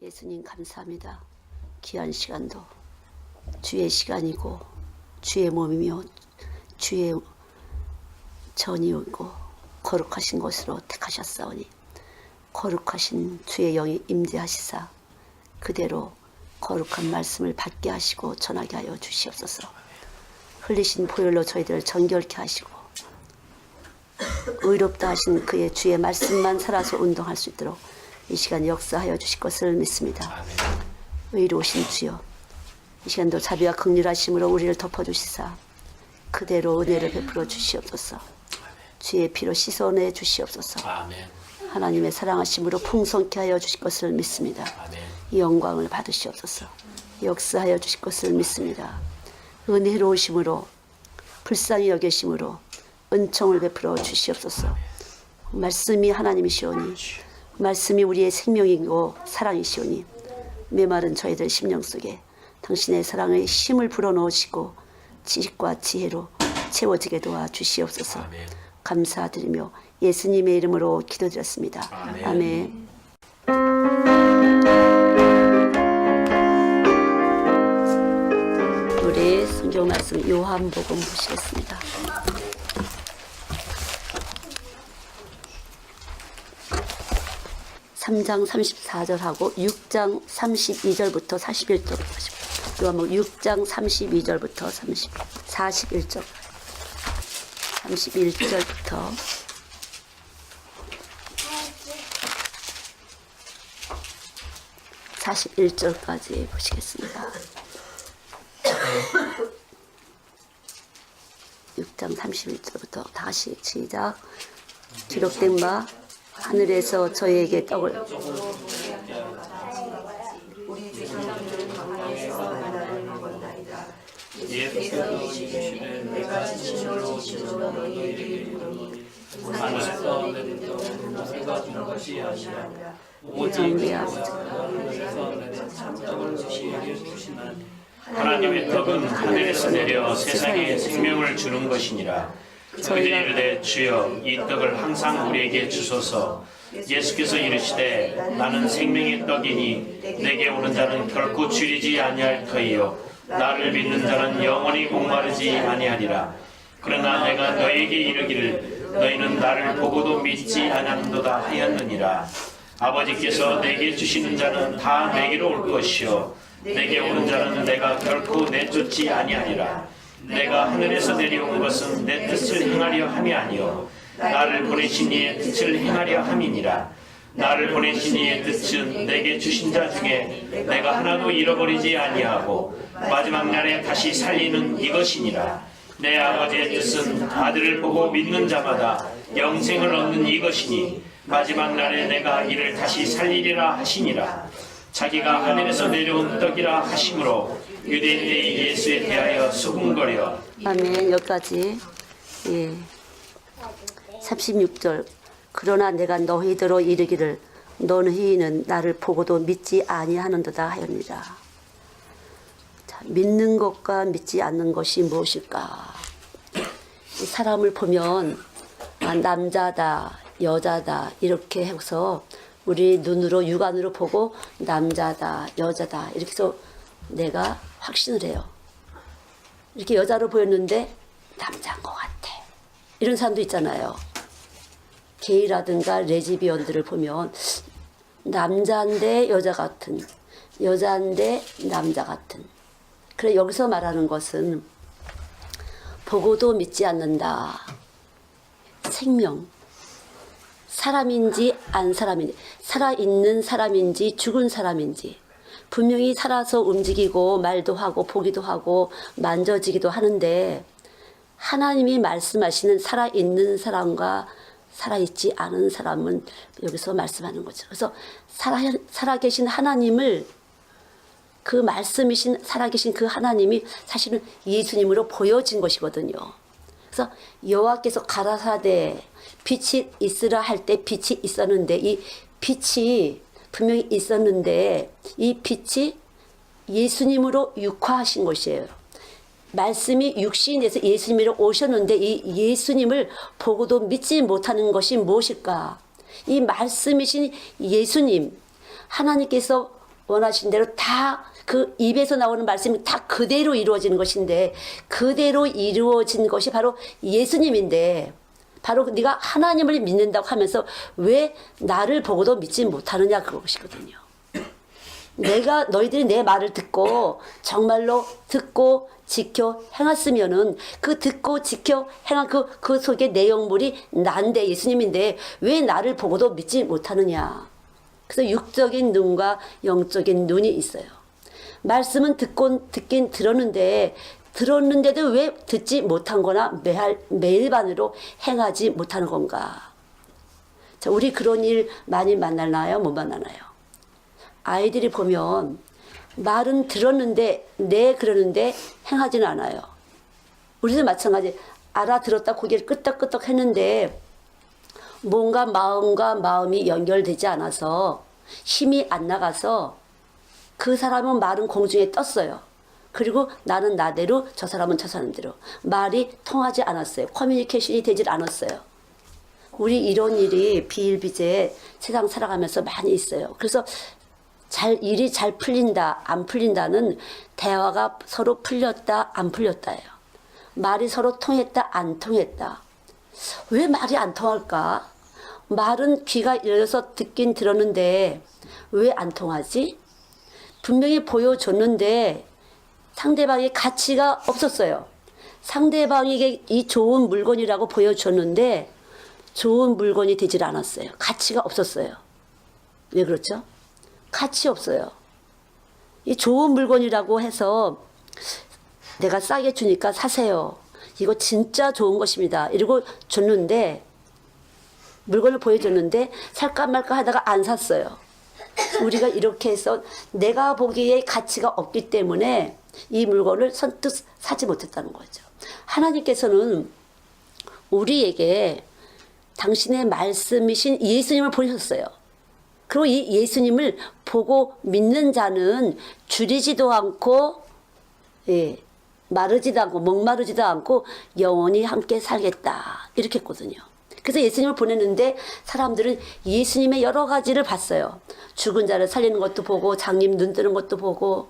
예수님 감사합니다. 귀한 시간도 주의 시간이고 주의 몸이며 주의 전이고 거룩하신 것으로 택하셨사오니 거룩하신 주의 영이 임재하시사 그대로 거룩한 말씀을 받게 하시고 전하게 하여 주시옵소서. 흘리신 보혈로 저희들을 정결케 하시고 의롭다 하신 그의 주의 말씀만 살아서 운동할 수 있도록 이 시간 역사하여 주실 것을 믿습니다. 의로우신 주여, 이 시간도 자비와 긍휼하심으로 우리를 덮어주시사 그대로 은혜를 베풀어 주시옵소서. 주의 피로 씻어내 주시옵소서. 하나님의 사랑하심으로 풍성케 하여 주실 것을 믿습니다. 이 영광을 받으시옵소서. 역사하여 주실 것을 믿습니다. 은혜로우심으로 불쌍히 여기심으로 은총을 베풀어 주시옵소서. 말씀이 하나님이시오니 말씀이 우리의 생명이고 사랑이시오니 메마른 저희들 심령 속에 당신의 사랑의 힘을 불어넣으시고 지식과 지혜로 채워지게 도와 주시옵소서. 감사드리며 예수님의 이름으로 기도드렸습니다. 아멘. 우리 성경 말씀 요한복음 보시겠습니다. 3장 34절하고 6장 32절부터 41절까지. 요한복음 6장 32절부터 41절. 31절부터 41절까지 보시겠습니다. 6장 31절부터 다시 시작. 기록된 바 하늘에서 저희에게 떡을 하나님의 떡은 하늘에서 내려 세상에 생명을 주는 것이니라. 그들이 이르되 주여 이 떡을 항상 우리에게 주소서. 예수께서 이르시되 나는 생명의 떡이니 내게 오는 자는 결코 줄이지 아니할 터이요 나를 믿는 자는 영원히 목마르지 아니하리라. 그러나 내가 너희에게 이르기를 너희는 나를 보고도 믿지 아니하는도다 하였느니라. 아버지께서 내게 주시는 자는 다 내게로 올 것이요 내게 오는 자는 내가 결코 내쫓지 아니하리라. 내가 하늘에서 내려온 것은 내 뜻을 행하려 함이 아니요 나를 보내신 이의 뜻을 행하려 함이니라. 나를 보내신 이의 뜻은 내게 주신 자 중에 내가 하나도 잃어버리지 아니하고 마지막 날에 다시 살리는 이것이니라. 내 아버지의 뜻은 아들을 보고 믿는 자마다 영생을 얻는 이것이니 마지막 날에 내가 이를 다시 살리리라 하시니라. 자기가 하늘에서 내려온 떡이라 하심으로 유대인들이 예수에 대하여 수군거려. 아멘. 여기까지. 36절. 그러나 내가 너희더러 이르기를 너희는 나를 보고도 믿지 아니하는도다 하였느니라. 자, 믿는 것과 믿지 않는 것이 무엇일까? 이 사람을 보면 남자다 여자다 이렇게 해서 우리 눈으로 육안으로 보고 남자다 여자다 이렇게 해서 내가 확신을 해요. 이렇게 여자로 보였는데 남자인 것 같아. 이런 사람도 있잖아요. 게이라든가 레즈비언들을 보면 남자인데 여자 같은, 여자인데 남자 같은. 그래 여기서 말하는 것은 보고도 믿지 않는다. 생명. 사람인지 안 사람인지, 살아있는 사람인지 죽은 사람인지 분명히 살아서 움직이고 말도 하고 보기도 하고 만져지기도 하는데 하나님이 말씀하시는 살아있는 사람과 살아있지 않은 사람은 여기서 말씀하는 거죠. 그래서 살아계신 하나님을 그 말씀이신 살아계신 그 하나님이 사실은 예수님으로 보여진 것이거든요. 그래서 여호와께서 가라사대 빛이 있으라 할 때 빛이 있었는데 이 빛이 분명히 있었는데 이 빛이 예수님으로 육화하신 것이에요. 말씀이 육신이 돼서 예수님으로 오셨는데 이 예수님을 보고도 믿지 못하는 것이 무엇일까? 이 말씀이신 예수님, 하나님께서 원하신 대로 다 그 입에서 나오는 말씀이 다 그대로 이루어지는 것인데 그대로 이루어진 것이 바로 예수님인데 바로 네가 하나님을 믿는다고 하면서 왜 나를 보고도 믿지 못하느냐 그것이거든요. 내가 너희들이 내 말을 듣고 정말로 듣고 지켜 행했으면은 그 듣고 지켜 행한 그 속의 내용물이 난데 예수님인데 왜 나를 보고도 믿지 못하느냐. 그래서 육적인 눈과 영적인 눈이 있어요. 말씀은 듣긴 들었는데도 왜 듣지 못한 거나 매일반으로 행하지 못하는 건가. 자, 우리 그런 일 많이 만나나요? 못 만나나요? 아이들이 보면 말은 들었는데 그러는데 행하지는 않아요. 우리도 마찬가지. 알아들었다 고개를 끄덕끄덕 했는데 뭔가 마음과 마음이 연결되지 않아서 힘이 안 나가서 그 사람은 말은 공중에 떴어요. 그리고 나는 나대로 저 사람은 저 사람대로 말이 통하지 않았어요. 커뮤니케이션이 되질 않았어요. 우리 이런 일이 비일비재 세상 살아가면서 많이 있어요. 그래서 일이 잘 풀린다 안 풀린다는 대화가 서로 풀렸다 안 풀렸다예요. 말이 서로 통했다 안 통했다. 왜 말이 안 통할까? 말은 귀가 열려서 듣긴 들었는데 왜 안 통하지? 분명히 보여줬는데 상대방의 가치가 없었어요. 상대방에게 이 좋은 물건이라고 보여줬는데 좋은 물건이 되질 않았어요. 가치가 없었어요. 왜 그렇죠? 가치 없어요. 이 좋은 물건이라고 해서 내가 싸게 주니까 사세요. 이거 진짜 좋은 것입니다. 이러고 줬는데 물건을 보여줬는데 살까 말까 하다가 안 샀어요. 우리가 이렇게 해서 내가 보기에 가치가 없기 때문에 이 물건을 선뜻 사지 못했다는 거죠. 하나님께서는 우리에게 당신의 말씀이신 예수님을 보내셨어요. 그리고 이 예수님을 보고 믿는 자는 줄이지도 않고 마르지도 않고 목마르지도 않고 영원히 함께 살겠다 이렇게 했거든요. 그래서 예수님을 보냈는데 사람들은 예수님의 여러 가지를 봤어요. 죽은 자를 살리는 것도 보고 장님 눈 뜨는 것도 보고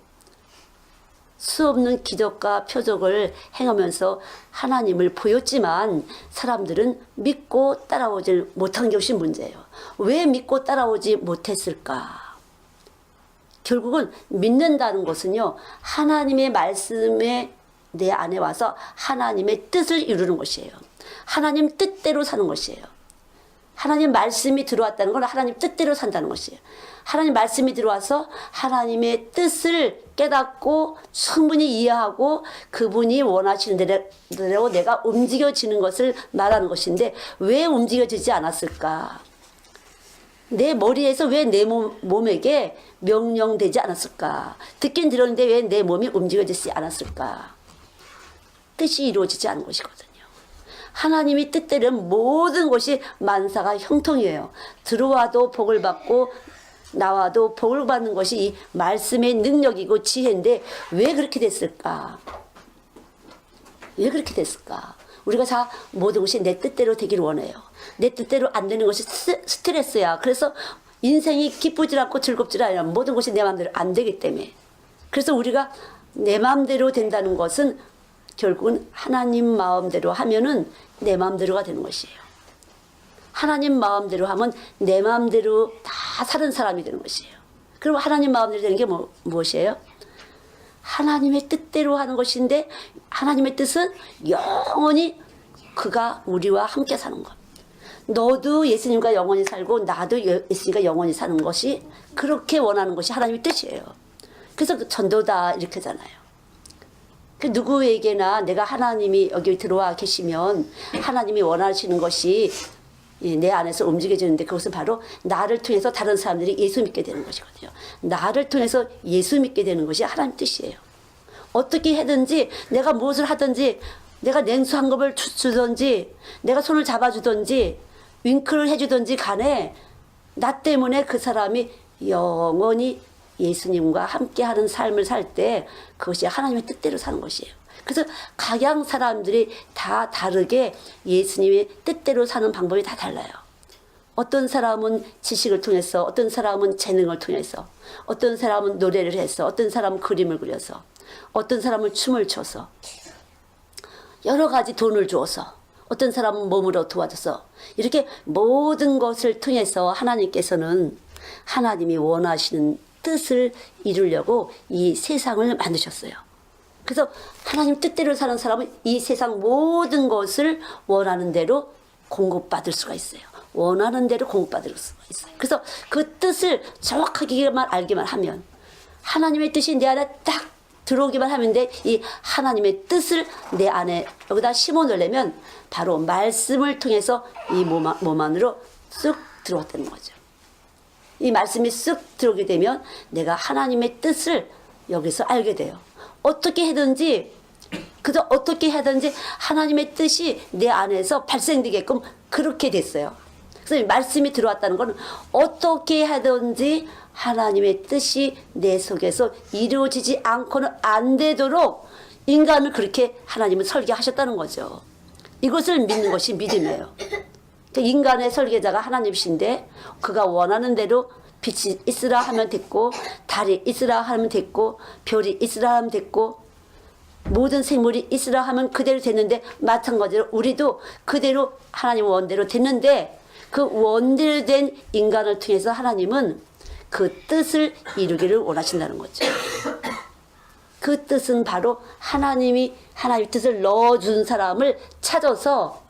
수없는 기적과 표적을 행하면서 하나님을 보였지만 사람들은 믿고 따라오지 못한 것이 문제예요. 왜 믿고 따라오지 못했을까? 결국은 믿는다는 것은요. 하나님의 말씀에 내 안에 와서 하나님의 뜻을 이루는 것이에요. 하나님 뜻대로 사는 것이에요. 하나님 말씀이 들어왔다는 건 하나님 뜻대로 산다는 것이에요. 하나님 말씀이 들어와서 하나님의 뜻을 깨닫고 충분히 이해하고 그분이 원하시는 대로 내가 움직여지는 것을 말하는 것인데 왜 움직여지지 않았을까? 내 머리에서 왜 내 몸에게 명령되지 않았을까? 듣긴 들었는데 왜 내 몸이 움직여지지 않았을까? 뜻이 이루어지지 않은 것이거든요. 하나님이 뜻대로는 모든 것이 만사가 형통이에요. 들어와도 복을 받고 나와도 복을 받는 것이 이 말씀의 능력이고 지혜인데 왜 그렇게 됐을까? 왜 그렇게 됐을까? 우리가 다 모든 것이 내 뜻대로 되기를 원해요. 내 뜻대로 안 되는 것이 스트레스야. 그래서 인생이 기쁘지 않고 즐겁지 않아요. 모든 것이 내 마음대로 안 되기 때문에. 그래서 우리가 내 마음대로 된다는 것은 결국은 하나님 마음대로 하면은 내 마음대로가 되는 것이에요. 하나님 마음대로 하면 내 마음대로 다 사는 사람이 되는 것이에요. 그럼 하나님 마음대로 되는 게 무엇이에요? 하나님의 뜻대로 하는 것인데 하나님의 뜻은 영원히 그가 우리와 함께 사는 것. 너도 예수님과 영원히 살고 나도 예수님과 영원히 사는 것이 그렇게 원하는 것이 하나님의 뜻이에요. 그래서 그 전도다 이렇게 하잖아요. 그 누구에게나 내가 하나님이 여기 들어와 계시면 하나님이 원하시는 것이 내 안에서 움직여지는데 그것은 바로 나를 통해서 다른 사람들이 예수 믿게 되는 것이거든요. 나를 통해서 예수 믿게 되는 것이 하나님 뜻이에요. 어떻게 하든지 내가 무엇을 하든지 내가 냉수 한 겁을 주든지 내가 손을 잡아주든지 윙크를 해주든지 간에 나 때문에 그 사람이 영원히 예수님과 함께하는 삶을 살 때 그것이 하나님의 뜻대로 사는 것이에요. 그래서 각양 사람들이 다 다르게 예수님의 뜻대로 사는 방법이 다 달라요. 어떤 사람은 지식을 통해서, 어떤 사람은 재능을 통해서, 어떤 사람은 노래를 해서, 어떤 사람은 그림을 그려서, 어떤 사람은 춤을 춰서, 여러 가지 돈을 주어서, 어떤 사람은 몸으로 도와줘서, 이렇게 모든 것을 통해서 하나님께서는 하나님이 원하시는 뜻을 이루려고 이 세상을 만드셨어요. 그래서 하나님 뜻대로 사는 사람은 이 세상 모든 것을 원하는 대로 공급받을 수가 있어요. 원하는 대로 공급받을 수가 있어요. 그래서 그 뜻을 정확하게만 알기만 하면, 하나님의 뜻이 내 안에 딱 들어오기만 하면 돼. 이 하나님의 뜻을 내 안에 여기다 심어놓으려면 바로 말씀을 통해서 이 몸 안으로 쑥 들어왔다는 거죠. 이 말씀이 쑥 들어오게 되면 내가 하나님의 뜻을 여기서 알게 돼요. 어떻게 하든지, 그저 어떻게 하든지 하나님의 뜻이 내 안에서 발생되게끔 그렇게 됐어요. 그래서 이 말씀이 들어왔다는 것은 어떻게 하든지 하나님의 뜻이 내 속에서 이루어지지 않고는 안 되도록 인간을 그렇게 하나님은 설계하셨다는 거죠. 이것을 믿는 것이 믿음이에요. 인간의 설계자가 하나님이신데 그가 원하는 대로 빛이 있으라 하면 됐고, 달이 있으라 하면 됐고, 별이 있으라 하면 됐고, 모든 생물이 있으라 하면 그대로 됐는데, 마찬가지로 우리도 그대로 하나님 원대로 됐는데, 그 원대로 된 인간을 통해서 하나님은 그 뜻을 이루기를 원하신다는 거죠. 그 뜻은 바로 하나님이 하나님의 뜻을 넣어준 사람을 찾아서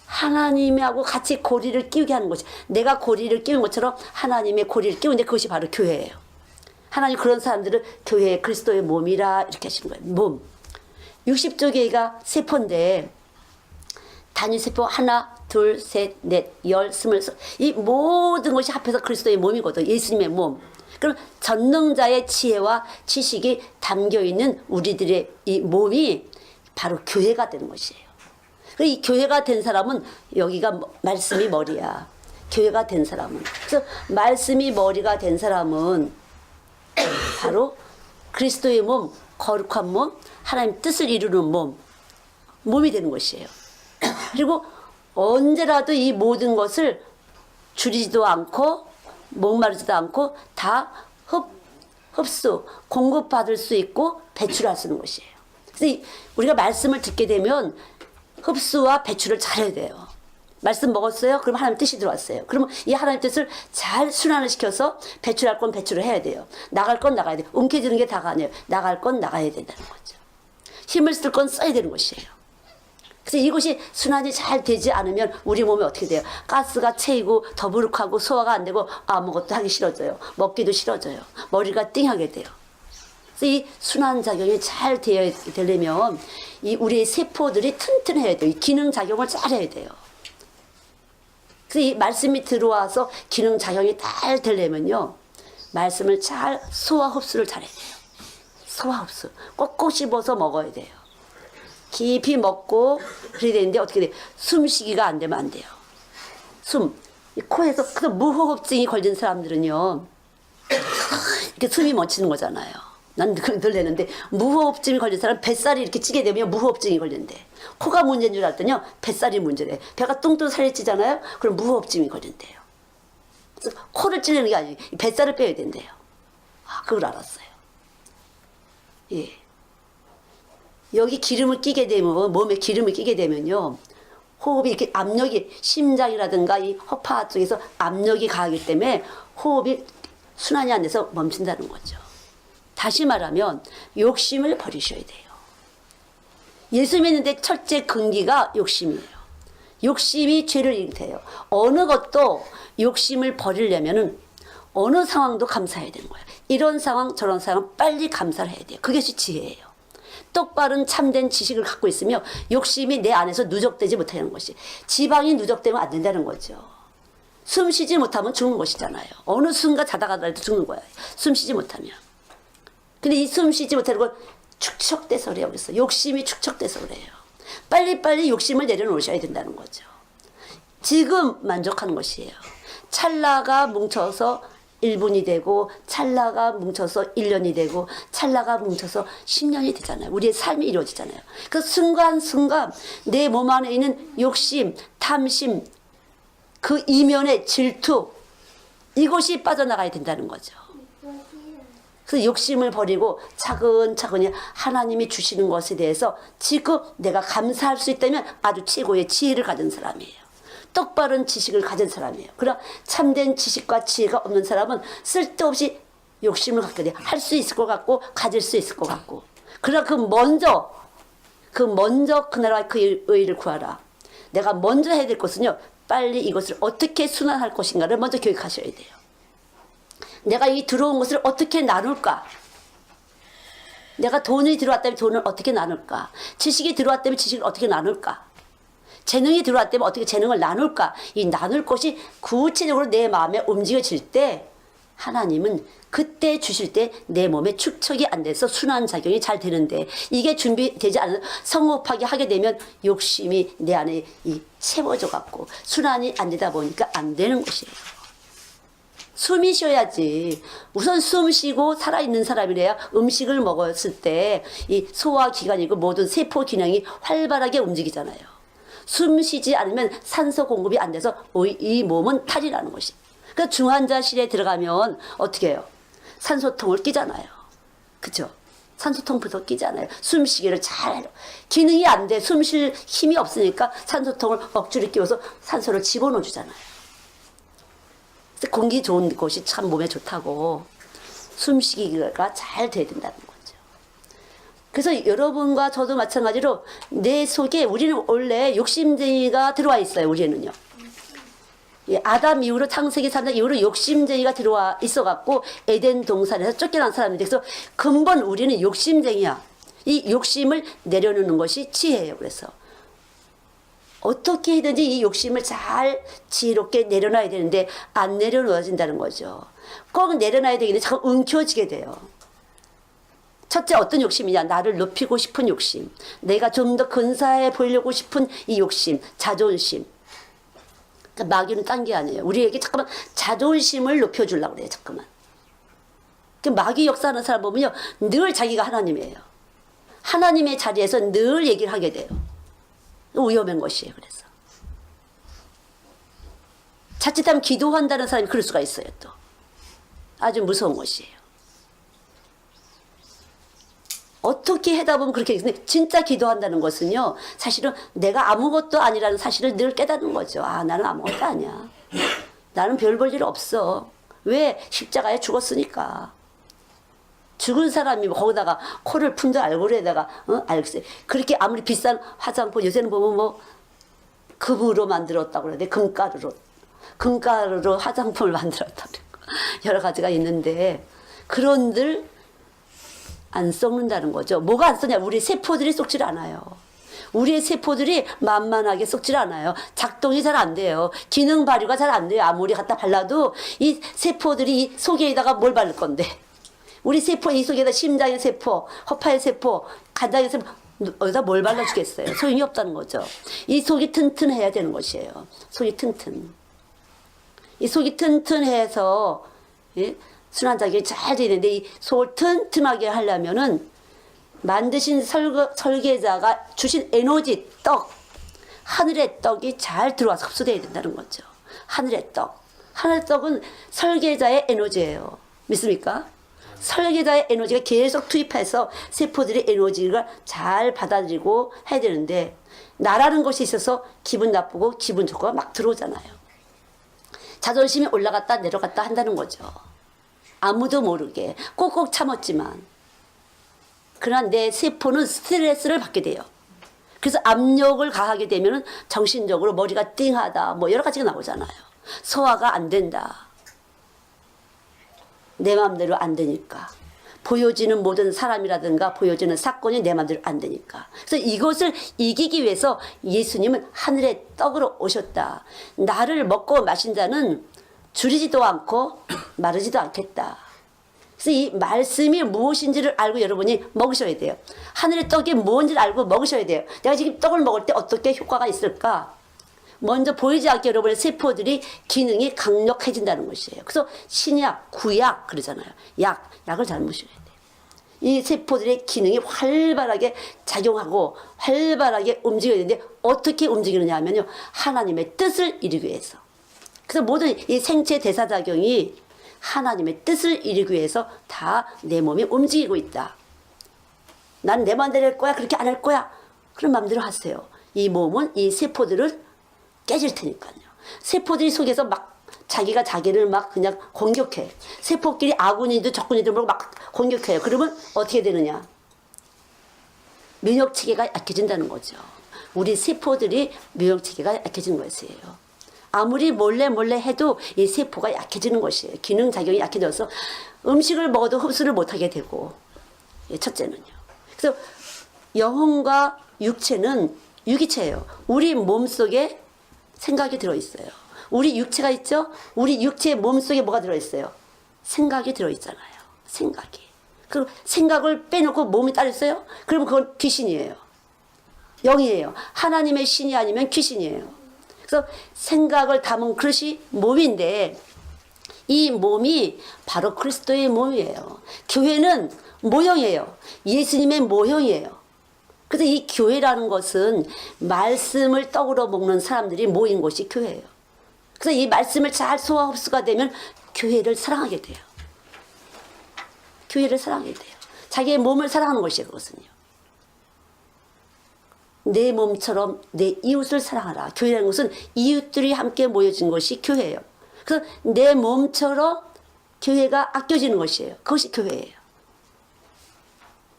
하나님하고 같이 고리를 끼우게 하는 것이, 내가 고리를 끼운 것처럼 하나님의 고리를 끼우는데 그것이 바로 교회예요. 하나님 그런 사람들을 교회의 그리스도의 몸이라 이렇게 하시는 거예요. 몸. 60조개가 세포인데 단위세포 하나, 둘, 셋, 넷, 열, 스물, 이 모든 것이 합해서 그리스도의 몸이거든. 예수님의 몸. 그럼 전능자의 지혜와 지식이 담겨있는 우리들의 이 몸이 바로 교회가 되는 것이에요. 이 교회가 된 사람은 여기가 말씀이 머리야. 교회가 된 사람은. 그래서 말씀이 머리가 된 사람은 바로 그리스도의 몸, 거룩한 몸, 하나님 뜻을 이루는 몸이 되는 것이에요. 그리고 언제라도 이 모든 것을 줄이지도 않고 목마르지도 않고 다 흡수, 공급받을 수 있고 배출할 수 있는 것이에요. 그래서 우리가 말씀을 듣게 되면 흡수와 배출을 잘해야 돼요. 말씀 먹었어요? 그럼 하나님 뜻이 들어왔어요. 그러면 이 하나님 뜻을 잘 순환을 시켜서 배출할 건 배출을 해야 돼요. 나갈 건 나가야 돼요. 움켜쥐는 게 다가 아니에요. 나갈 건 나가야 된다는 거죠. 힘을 쓸 건 써야 되는 것이에요. 그래서 이것이 순환이 잘 되지 않으면 우리 몸에 어떻게 돼요? 가스가 채이고 더부룩하고 소화가 안 되고 아무것도 하기 싫어져요. 먹기도 싫어져요. 머리가 띵하게 돼요. 그래서 이 순환작용이 잘 되려면 이 우리의 세포들이 튼튼해야 돼요. 이 기능작용을 잘 해야 돼요. 그래서 이 말씀이 들어와서 기능작용이 잘 되려면요, 말씀을 잘 소화 흡수를 잘해야 돼요. 소화 흡수 꼭꼭 씹어서 먹어야 돼요. 깊이 먹고 그래야 되는데 어떻게 돼요? 숨쉬기가 안 되면 안 돼요. 코에서 그 무호흡증이 걸린 사람들은요, 이렇게 숨이 멈추는 거잖아요. 난 그걸 놀래는데, 무호흡증이 걸린 사람 뱃살이 이렇게 찌게 되면 무호흡증이 걸린대. 코가 문제인 줄 알았더니요, 뱃살이 문제래. 배가 뚱뚱 살이 찌잖아요. 그럼 무호흡증이 걸린대요. 그래서 코를 찌르는 게 아니에요. 뱃살을 빼야 된대요. 그걸 알았어요. 예. 여기 기름을 끼게 되면, 몸에 기름을 끼게 되면요, 호흡이 이렇게 압력이, 심장이라든가 이 허파 쪽에서 압력이 가하기 때문에 호흡이 순환이 안 돼서 멈춘다는 거죠. 다시 말하면 욕심을 버리셔야 돼요. 예수 믿는데 첫째 근기가 욕심이에요. 욕심이 죄를 일으켜요. 어느 것도 욕심을 버리려면은 어느 상황도 감사해야 되는 거예요. 이런 상황 저런 상황 빨리 감사를 해야 돼요. 그것이 지혜예요. 똑바른 참된 지식을 갖고 있으며 욕심이 내 안에서 누적되지 못하는 것이, 지방이 누적되면 안 된다는 거죠. 숨 쉬지 못하면 죽는 것이잖아요. 어느 순간 자다가도 죽는 거예요. 숨 쉬지 못하면. 근데 이 숨 쉬지 못하는 건 축적돼서 그래요. 그래서 욕심이 축적돼서 그래요. 빨리빨리 욕심을 내려놓으셔야 된다는 거죠. 지금 만족하는 것이에요. 찰나가 뭉쳐서 1분이 되고, 찰나가 뭉쳐서 1년이 되고, 찰나가 뭉쳐서 10년이 되잖아요. 우리의 삶이 이루어지잖아요. 그 순간순간 내 몸 안에 있는 욕심, 탐심, 그 이면의 질투, 이것이 빠져나가야 된다는 거죠. 그래서 욕심을 버리고 차근차근히 하나님이 주시는 것에 대해서 지금 내가 감사할 수 있다면 아주 최고의 지혜를 가진 사람이에요. 똑바른 지식을 가진 사람이에요. 그러나 참된 지식과 지혜가 없는 사람은 쓸데없이 욕심을 갖게 돼요. 할 수 있을 것 같고 가질 수 있을 것 같고. 그러나 먼저 그 나라와 그 의를 구하라. 내가 먼저 해야 될 것은요, 빨리 이것을 어떻게 순환할 것인가를 먼저 교육하셔야 돼요. 내가 이 들어온 것을 어떻게 나눌까? 내가 돈이 들어왔다면 돈을 어떻게 나눌까? 지식이 들어왔다면 지식을 어떻게 나눌까? 재능이 들어왔다면 어떻게 재능을 나눌까? 이 나눌 것이 구체적으로 내 마음에 움직여질 때 하나님은 그때 주실 때 내 몸에 축척이 안 돼서 순환작용이 잘 되는데, 이게 준비되지 않아서 성급하게 하게 되면 욕심이 내 안에 채워져 갖고 순환이 안 되다 보니까 안 되는 것이에요. 숨이 쉬어야지. 우선 숨 쉬고 살아있는 사람이래야 음식을 먹었을 때 이 소화기관이고 모든 세포 기능이 활발하게 움직이잖아요. 숨 쉬지 않으면 산소 공급이 안 돼서 이 몸은 탈이 나는 것이. 그러니까 중환자실에 들어가면 어떻게 해요? 산소통을 끼잖아요. 그쵸? 산소통부터 끼잖아요. 숨쉬기를 잘 해요. 기능이 안 돼. 숨 쉴 힘이 없으니까 산소통을 억지로 끼워서 산소를 집어넣어 주잖아요. 공기 좋은 곳이 참 몸에 좋다고. 숨쉬기가 잘 돼야 된다는 거죠. 그래서 여러분과 저도 마찬가지로 내 속에 우리는 원래 욕심쟁이가 들어와 있어요. 우리는요. 아담 이후로 창세기 3장 이후로 욕심쟁이가 들어와 있어갖고 에덴 동산에서 쫓겨난 사람인데, 그래서 근본 우리는 욕심쟁이야. 이 욕심을 내려놓는 것이 지혜예요. 그래서 어떻게 해든지 이 욕심을 잘 지혜롭게 내려놔야 되는데 안 내려놓아진다는 거죠. 꼭 내려놔야 되겠는데 자꾸 움켜쥐게 돼요. 첫째, 어떤 욕심이냐? 나를 높이고 싶은 욕심. 내가 좀 더 근사해 보이려고 싶은 이 욕심, 자존심. 그러니까 마귀는 딴 게 아니에요. 우리에게 잠깐만 자존심을 높여주려고 그래요. 잠깐만. 그 마귀 역사하는 사람 보면요, 늘 자기가 하나님이에요. 하나님의 자리에서 늘 얘기를 하게 돼요. 위험한 것이에요. 그래서 자칫하면 기도한다는 사람이 그럴 수가 있어요. 또 아주 무서운 것이에요. 어떻게 하다 보면 그렇게 근데 진짜 기도한다는 것은요, 사실은 내가 아무것도 아니라는 사실을 늘 깨닫는 거죠. 아, 나는 아무것도 아니야. 나는 별 볼 일 없어. 왜? 십자가에 죽었으니까. 죽은 사람이 거기다가 코를 푼 줄 얼굴에다가 알겠어요. 그렇게 아무리 비싼 화장품, 요새는 보면 뭐 금으로 만들었다고 그래야 돼. 금가루로 화장품을 만들었다고 여러 가지가 있는데, 그런들 안 썩는다는 거죠. 뭐가 안 썩냐? 우리 세포들이 썩질 않아요. 우리의 세포들이 만만하게 썩질 않아요. 작동이 잘 안 돼요. 기능 발휘가 잘 안 돼요. 아무리 갖다 발라도 이 세포들이 이 속에다가 뭘 바를 건데, 우리 세포 이 속에다 심장의 세포, 허파의 세포, 간장의 세포 어디다 뭘 발라주겠어요? 소용이 없다는 거죠. 이 속이 튼튼해야 되는 것이에요. 속이 튼튼. 이 속이 튼튼해서 순환작용이 잘 되는데, 이 속을 튼튼하게 하려면은 만드신 설계자가 주신 에너지, 떡, 하늘의 떡이 잘 들어와서 흡수돼야 된다는 거죠. 하늘의 떡. 하늘의 떡은 설계자의 에너지예요. 믿습니까? 설계자의 에너지가 계속 투입해서 세포들의 에너지가 잘 받아들이고 해야 되는데, 나라는 것이 있어서 기분 나쁘고 기분 좋고 막 들어오잖아요. 자존심이 올라갔다 내려갔다 한다는 거죠. 아무도 모르게 꼭꼭 참았지만, 그러나 내 세포는 스트레스를 받게 돼요. 그래서 압력을 가하게 되면 정신적으로 머리가 띵하다, 뭐 여러 가지가 나오잖아요. 소화가 안 된다. 내 마음대로 안 되니까. 보여지는 모든 사람이라든가 보여지는 사건이 내 마음대로 안 되니까. 그래서 이것을 이기기 위해서 예수님은 하늘의 떡으로 오셨다. 나를 먹고 마신 자는 줄이지도 않고 마르지도 않겠다. 그래서 이 말씀이 무엇인지를 알고 여러분이 먹으셔야 돼요. 하늘의 떡이 뭔지를 알고 먹으셔야 돼요. 내가 지금 떡을 먹을 때 어떻게 효과가 있을까? 먼저 보이지 않게 여러분의 세포들이 기능이 강력해진다는 것이에요. 그래서 신약, 구약 그러잖아요. 약을 잘 먹으셔야 돼요. 이 세포들의 기능이 활발하게 작용하고 활발하게 움직여야 되는데, 어떻게 움직이느냐 하면요, 하나님의 뜻을 이루기 위해서. 그래서 모든 이 생체 대사작용이 하나님의 뜻을 이루기 위해서 다 내 몸이 움직이고 있다. 난 내 마음대로 할 거야, 그렇게 안 할 거야. 그런 마음대로 하세요. 이 몸은 이 세포들을 깨질 테니까요. 세포들이 속에서 막 자기가 자기를 막 그냥 공격해. 세포끼리 아군이든 적군이든 모르고 막 공격해요. 그러면 어떻게 되느냐? 면역체계가 약해진다는 거죠. 우리 세포들이 면역체계가 약해지는 것이에요. 아무리 몰래 해도 이 세포가 약해지는 것이에요. 기능작용이 약해져서 음식을 먹어도 흡수를 못하게 되고, 첫째는요. 그래서 영혼과 육체는 유기체예요. 우리 몸속에 생각이 들어있어요. 우리 육체가 있죠? 우리 육체의 몸속에 뭐가 들어있어요? 생각이 들어있잖아요. 생각이. 그 생각을 빼놓고 몸이 따로 있어요? 그러면 그건 귀신이에요. 영이에요. 하나님의 신이 아니면 귀신이에요. 그래서 생각을 담은 그릇이 몸인데 이 몸이 바로 그리스도의 몸이에요. 교회는 모형이에요. 예수님의 모형이에요. 그래서 이 교회라는 것은 말씀을 떡으로 먹는 사람들이 모인 곳이 교회예요. 그래서 이 말씀을 잘 소화 흡수가 되면 교회를 사랑하게 돼요. 교회를 사랑하게 돼요. 자기의 몸을 사랑하는 것이에요. 그것은요. 내 몸처럼 내 이웃을 사랑하라. 교회라는 것은 이웃들이 함께 모여진 것이 교회예요. 그래서 내 몸처럼 교회가 아껴지는 것이에요. 그것이 교회예요.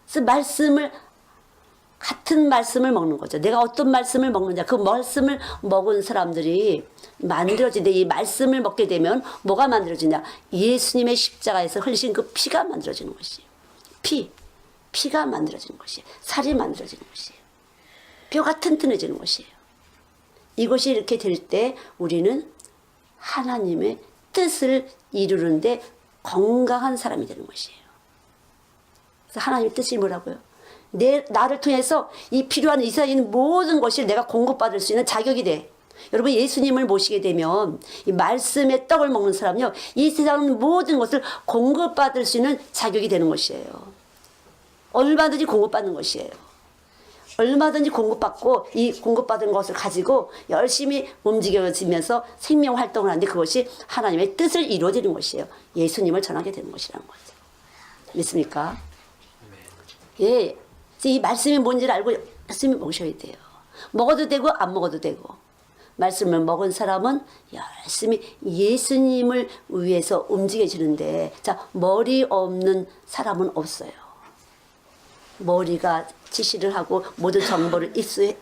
그래서 같은 말씀을 먹는 거죠. 내가 어떤 말씀을 먹느냐. 그 말씀을 먹은 사람들이 만들어지는데 이 말씀을 먹게 되면 뭐가 만들어지냐. 예수님의 십자가에서 흘리신 그 피가 만들어지는 것이에요. 피가 만들어지는 것이에요. 살이 만들어지는 것이에요. 뼈가 튼튼해지는 것이에요. 이것이 이렇게 될 때 우리는 하나님의 뜻을 이루는데 건강한 사람이 되는 것이에요. 그래서 하나님의 뜻이 뭐라고요? 나를 통해서 이 필요한 이 세상에 있는 모든 것을 내가 공급받을 수 있는 자격이 돼. 여러분 예수님을 모시게 되면 이 말씀의 떡을 먹는 사람은요. 이 세상 모든 것을 공급받을 수 있는 자격이 되는 것이에요. 얼마든지 공급받는 것이에요. 얼마든지 공급받고 이 공급받은 것을 가지고 열심히 움직여지면서 생명 활동을 하는데 그것이 하나님의 뜻을 이루어지는 것이에요. 예수님을 전하게 되는 것이라는 거죠. 믿습니까? 예. 이 말씀이 뭔지를 알고 열심히 먹으셔야 돼요. 먹어도 되고 안 먹어도 되고. 말씀을 먹은 사람은 열심히 예수님을 위해서 움직여지는데 자 머리 없는 사람은 없어요. 머리가 지시를 하고 모든 정보를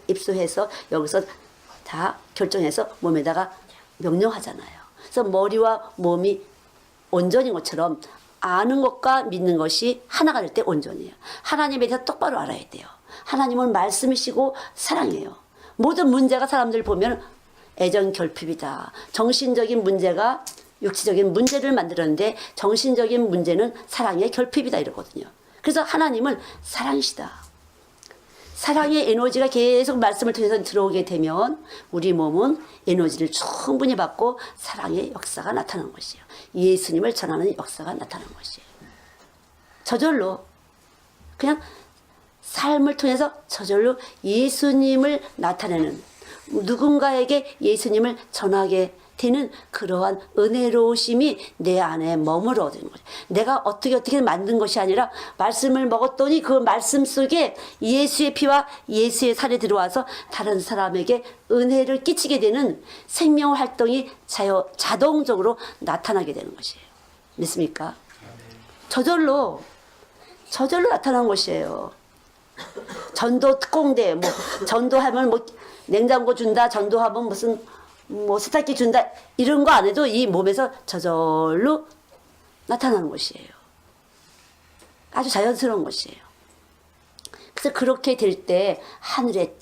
입수해서 여기서 다 결정해서 몸에다가 명령하잖아요. 그래서 머리와 몸이 온전인 것처럼 아는 것과 믿는 것이 하나가 될 때 온전해요. 하나님에 대해서 똑바로 알아야 돼요. 하나님은 말씀이시고 사랑이에요. 모든 문제가 사람들 보면 애정 결핍이다. 정신적인 문제가 육체적인 문제를 만들었는데 정신적인 문제는 사랑의 결핍이다 이러거든요. 그래서 하나님은 사랑이시다. 사랑의 에너지가 계속 말씀을 통해서 들어오게 되면 우리 몸은 에너지를 충분히 받고 사랑의 역사가 나타나는 것이에요. 예수님을 전하는 역사가 나타나는 것이에요. 저절로 그냥 삶을 통해서 저절로 예수님을 나타내는 누군가에게 예수님을 전하게 되는 그러한 은혜로우심이 내 안에 머물러드는 거예요. 내가 어떻게 만든 것이 아니라 말씀을 먹었더니 그 말씀 속에 예수의 피와 예수의 살이 들어와서 다른 사람에게 은혜를 끼치게 되는 생명 활동이 자동적으로 나타나게 되는 것이에요. 믿습니까? 저절로 나타나는 것이에요. 전도 특공대 전도하면 냉장고 준다, 전도하면 무슨 세탁기 준다 이런 거 안 해도 이 몸에서 저절로 나타나는 것이에요. 아주 자연스러운 것이에요. 그래서 그렇게 될 때 하늘의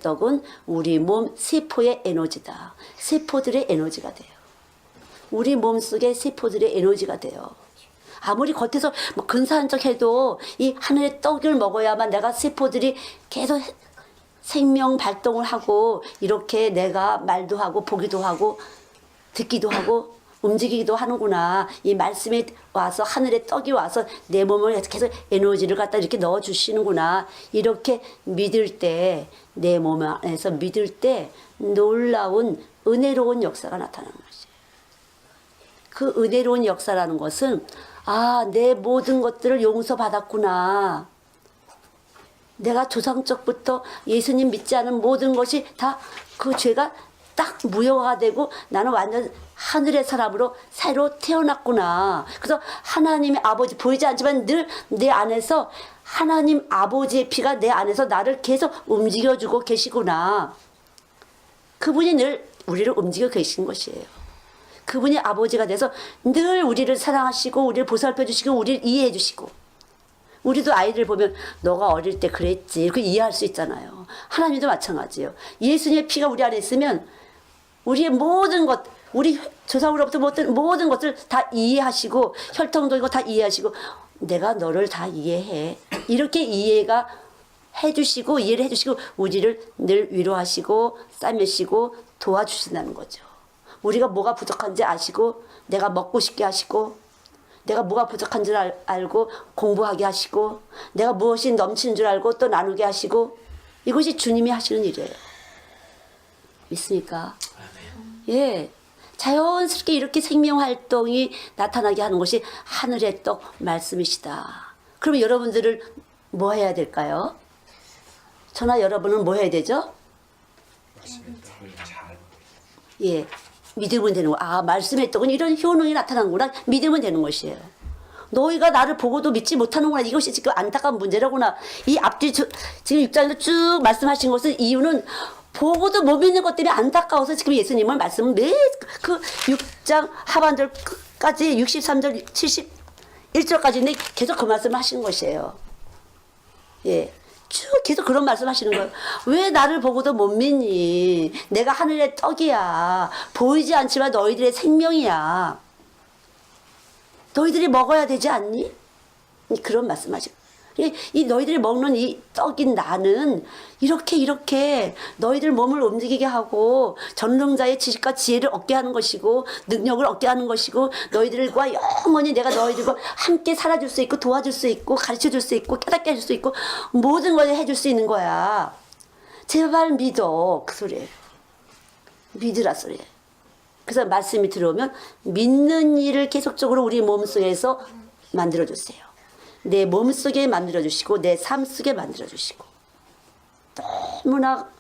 떡은 우리 몸 세포의 에너지다. 세포들의 에너지가 돼요. 우리 몸속의 세포들의 에너지가 돼요. 아무리 겉에서 근사한 척 해도 이 하늘의 떡을 먹어야만 내가 세포들이 계속 생명 발동을 하고 이렇게 내가 말도 하고 보기도 하고 듣기도 하고 움직이기도 하는구나. 이 말씀이 와서 하늘의 떡이 와서 내 몸을 계속 에너지를 갖다 이렇게 넣어주시는구나. 이렇게 믿을 때 내 몸 안에서 믿을 때 놀라운 은혜로운 역사가 나타나는 것이에요. 그 은혜로운 역사라는 것은 내 모든 것들을 용서받았구나. 내가 조상적부터 예수님 믿지 않은 모든 것이 다 그 죄가 딱 무효가 되고 나는 완전 하늘의 사람으로 새로 태어났구나. 그래서 하나님의 아버지 보이지 않지만 늘 내 안에서 하나님 아버지의 피가 내 안에서 나를 계속 움직여주고 계시구나. 그분이 늘 우리를 움직여 계신 것이에요. 그분이 아버지가 돼서 늘 우리를 사랑하시고 우리를 보살펴 주시고 우리를 이해해 주시고, 우리도 아이들 보면 너가 어릴 때 그랬지 이렇게 이해할 수 있잖아요. 하나님도 마찬가지예요. 예수님의 피가 우리 안에 있으면 우리의 모든 것, 우리 조상으로부터 모든 것을 다 이해하시고 혈통도 다 이해하시고 내가 너를 다 이해해. 이렇게 이해가 해주시고 이해를 해주시고 우리를 늘 위로하시고 싸매시고 도와주신다는 거죠. 우리가 뭐가 부족한지 아시고 내가 먹고 싶게 하시고 내가 뭐가 부족한 줄 알고 공부하게 하시고 내가 무엇이 넘치는 줄 알고 또 나누게 하시고, 이것이 주님이 하시는 일이에요. 믿습니까? 예, 자연스럽게 이렇게 생명활동이 나타나게 하는 것이 하늘의 떡 말씀이시다. 그러면 여러분들을 뭐 해야 될까요? 저나 여러분은 뭐 해야 되죠? 예, 믿으면 되는 거. 말씀의 떡은 이런 효능이 나타나는구나. 믿으면 되는 것이에요. 너희가 나를 보고도 믿지 못하는구나. 이것이 지금 안타까운 문제라구나. 이 앞뒤 지금 6장에서 쭉 말씀하신 것은 이유는 보고도 못 믿는 것 때문에 안타까워서 지금 예수님은 말씀을 매 그 6장 하반절까지 63절 71절까지 계속 그 말씀을 하시는 것이에요. 예. 쭉 계속 그런 말씀 하시는 거예요. 왜 나를 보고도 못 믿니? 내가 하늘의 떡이야. 보이지 않지만 너희들의 생명이야. 너희들이 먹어야 되지 않니? 그런 말씀 하시고. 이 너희들이 먹는 이 떡인 나는 이렇게 너희들 몸을 움직이게 하고 전능자의 지식과 지혜를 얻게 하는 것이고 능력을 얻게 하는 것이고 너희들과 영원히 내가 너희들과 함께 살아줄 수 있고 도와줄 수 있고 가르쳐줄 수 있고 깨닫게 해줄 수 있고 모든 걸 해줄 수 있는 거야. 제발 믿어. 그 소리예요. 믿으라 소리예요. 그래서 말씀이 들어오면 믿는 일을 계속적으로 우리 몸속에서 만들어주세요. 내 몸속에 만들어주시고 내 삶 속에 만들어주시고 너무나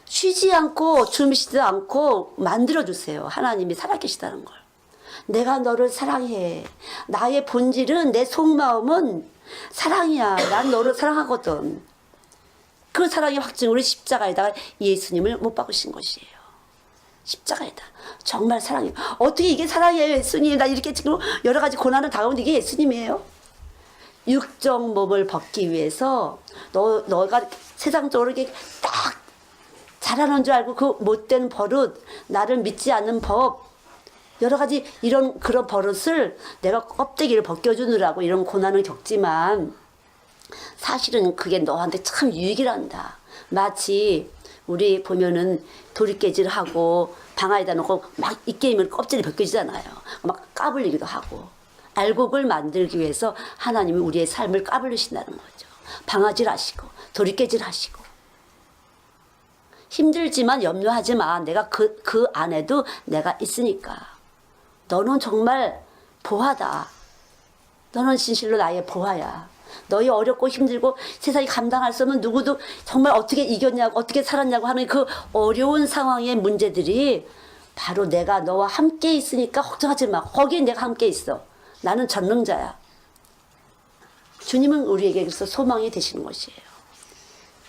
쉬지 않고 주무시지도 않고 만들어주세요. 하나님이 살아계시다는 걸. 내가 너를 사랑해. 나의 본질은 내 속마음은 사랑이야. 난 너를 사랑하거든. 그 사랑의 확증으로 십자가에다가 예수님을 못 박으신 것이에요. 십자가에다. 정말 사랑해요. 어떻게 이게 사랑이에요 예수님. 나 이렇게 지금 여러 가지 고난을 당하는데 이게 예수님이에요. 육적 몸을 벗기 위해서 너가 세상적으로 이렇게 딱 잘하는 줄 알고 그 못된 버릇, 나를 믿지 않는 법, 여러 가지 그런 버릇을 내가 껍데기를 벗겨주느라고 이런 고난을 겪지만 사실은 그게 너한테 참 유익이란다. 마치 우리 보면은 도리깨질하고 방 안에다 놓고 막 이 게임을 껍질이 벗겨지잖아요. 막 까불리기도 하고. 알곡을 만들기 위해서 하나님이 우리의 삶을 까불리신다는 거죠. 방아질 하시고 도리깨질 하시고. 힘들지만 염려하지 마. 내가 그 안에도 내가 있으니까. 너는 정말 보화다. 너는 진실로 나의 보화야. 너희 어렵고 힘들고 세상이 감당할 수 없는 누구도 정말 어떻게 이겼냐고 어떻게 살았냐고 하는 그 어려운 상황의 문제들이 바로 내가 너와 함께 있으니까 걱정하지 마. 거기에 내가 함께 있어. 나는 전능자야. 주님은 우리에게 그래서 소망이 되시는 것이에요.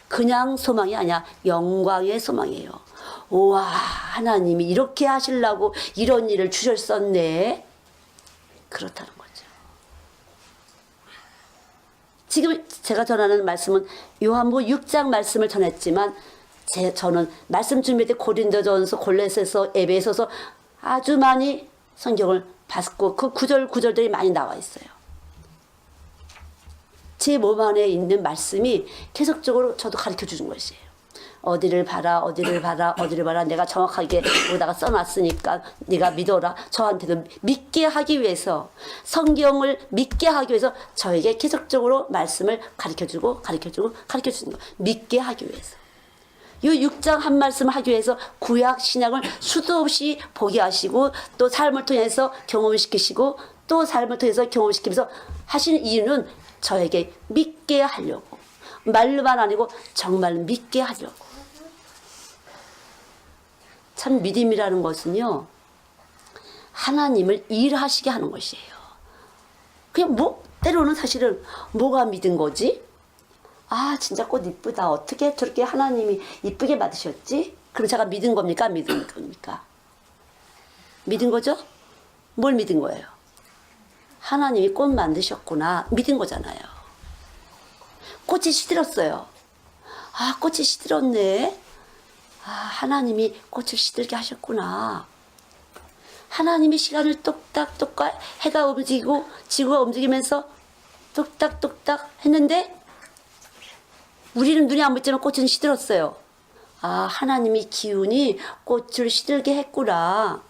그냥 소망이 아니야. 영광의 소망이에요. 우와, 하나님이 이렇게 하시려고 이런 일을 주셨었네. 그렇다는 거죠. 지금 제가 전하는 말씀은 요한복음 6장 말씀을 전했지만 저는 말씀 준비할 때 고린도전서, 골로새서, 에베소서 아주 많이 성경을 봤고 그 구절들이 많이 나와 있어요. 제 몸 안에 있는 말씀이 계속적으로 저도 가르쳐 주는 것이에요. 어디를 봐라, 어디를 봐라, 어디를 봐라. 내가 정확하게 여기다가 써놨으니까 네가 믿어라. 저한테도 믿게 하기 위해서, 성경을 믿게 하기 위해서 저에게 계속적으로 말씀을 가르쳐주고 가르쳐주고 가르쳐주는 거. 믿게 하기 위해서. 이 6장 한 말씀을 하기 위해서 구약 신약을 수도 없이 보게 하시고 또 삶을 통해서 경험시키시고 또 삶을 통해서 경험시키면서 하시는 이유는 저에게 믿게 하려고. 말로만 아니고 정말 믿게 하려고. 참 믿음이라는 것은요, 하나님을 일하시게 하는 것이에요. 그냥 때로는 사실은 뭐가 믿은 거지? 아, 진짜 꽃 이쁘다. 어떻게 저렇게 하나님이 이쁘게 만드셨지? 그럼 제가 믿은 겁니까? 안 믿은 겁니까? 믿은 거죠? 뭘 믿은 거예요? 하나님이 꽃 만드셨구나. 믿은 거잖아요. 꽃이 시들었어요. 아, 꽃이 시들었네. 아, 하나님이 꽃을 시들게 하셨구나. 하나님이 시간을 똑딱똑딱 해가 움직이고 지구가 움직이면서 똑딱똑딱 했는데 우리는 눈에 안 보이지만 꽃은 시들었어요. 아, 하나님이 기운이 꽃을 시들게 했구나.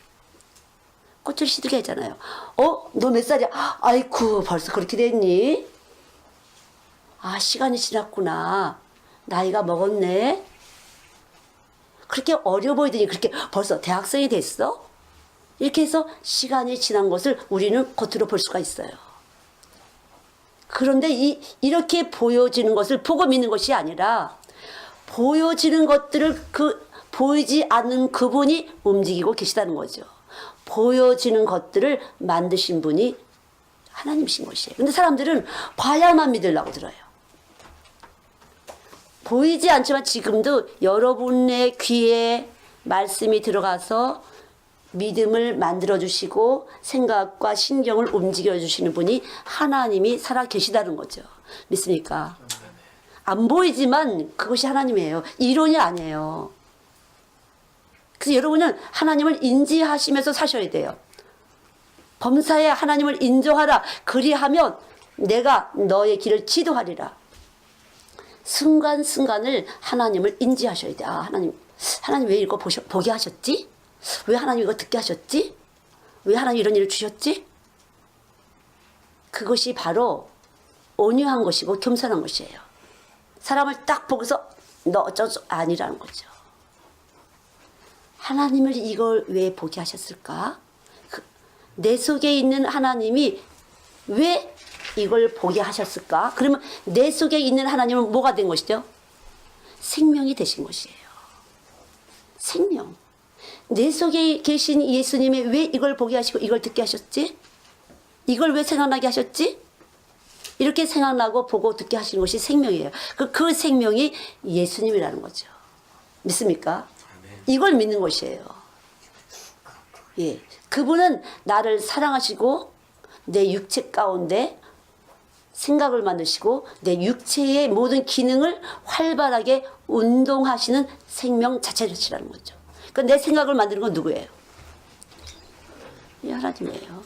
꽃을 시들게 했잖아요. 너 몇 살이야? 아이쿠, 벌써 그렇게 됐니? 아, 시간이 지났구나. 나이가 먹었네. 그렇게 어려 보이더니 그렇게 벌써 대학생이 됐어? 이렇게 해서 시간이 지난 것을 우리는 겉으로 볼 수가 있어요. 그런데 이렇게 보여지는 것을 보고 믿는 것이 아니라 보여지는 것들을 보이지 않는 그분이 움직이고 계시다는 거죠. 보여지는 것들을 만드신 분이 하나님이신 것이에요. 근데 사람들은 봐야만 믿으려고 들어요. 보이지 않지만 지금도 여러분의 귀에 말씀이 들어가서 믿음을 만들어주시고 생각과 신경을 움직여주시는 분이 하나님이 살아 계시다는 거죠. 믿습니까? 안 보이지만 그것이 하나님이에요. 이론이 아니에요. 그래서 여러분은 하나님을 인지하시면서 사셔야 돼요. 범사에 하나님을 인정하라. 그리하면 내가 너의 길을 지도하리라. 순간순간을 하나님을 인지하셔야 돼. 아, 하나님 왜 이거 보게 하셨지? 왜 하나님 이거 듣게 하셨지? 왜 하나님 이런 일을 주셨지? 그것이 바로 온유한 것이고 겸손한 것이에요. 사람을 딱 보고서 너 어쩌고 아니라는 거죠. 하나님을 이걸 왜 보게 하셨을까? 내 속에 있는 하나님이 왜 이걸 보게 하셨을까? 그러면 내 속에 있는 하나님은 뭐가 된 것이죠? 생명이 되신 것이에요. 생명. 내 속에 계신 예수님이 왜 이걸 보게 하시고 이걸 듣게 하셨지? 이걸 왜 생각나게 하셨지? 이렇게 생각나고 보고 듣게 하시는 것이 생명이에요. 그 생명이 예수님이라는 거죠. 믿습니까? 이걸 믿는 것이에요. 예. 그분은 나를 사랑하시고 내 육체 가운데 생각을 만드시고 내 육체의 모든 기능을 활발하게 운동하시는 생명 자체시라는 거죠. 그러니까 내 생각을 만드는 건 누구예요? 이 하나님이에요.